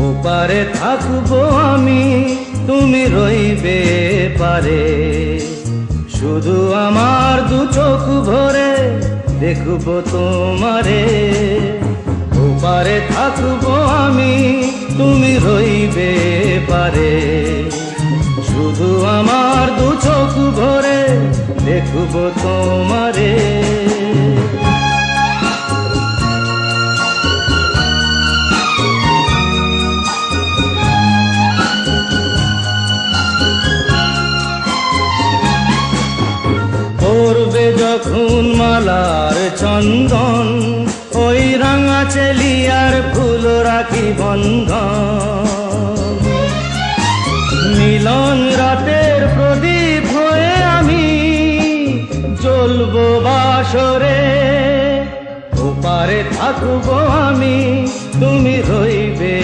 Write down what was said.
ওপারে থাকবো আমি, তুমি রইবে পারে। শুধু আমার দু চোখ ভরে দেখবো তোমারে। ওপারে থাকবো আমি, তুমি রইবে পারে। শুধু আমার দু চোখ ভরে দেখবো তোমারে। পড়বে যখন মালার চন্দন, ওই রাঙা চেলিয়ার ফুল রাখি বন্ধন। মিলন রাতের প্রদীপ হয়ে আমি জ্বলবো বাসরে। ওপারে থাকবো আমি, তুমি রইবে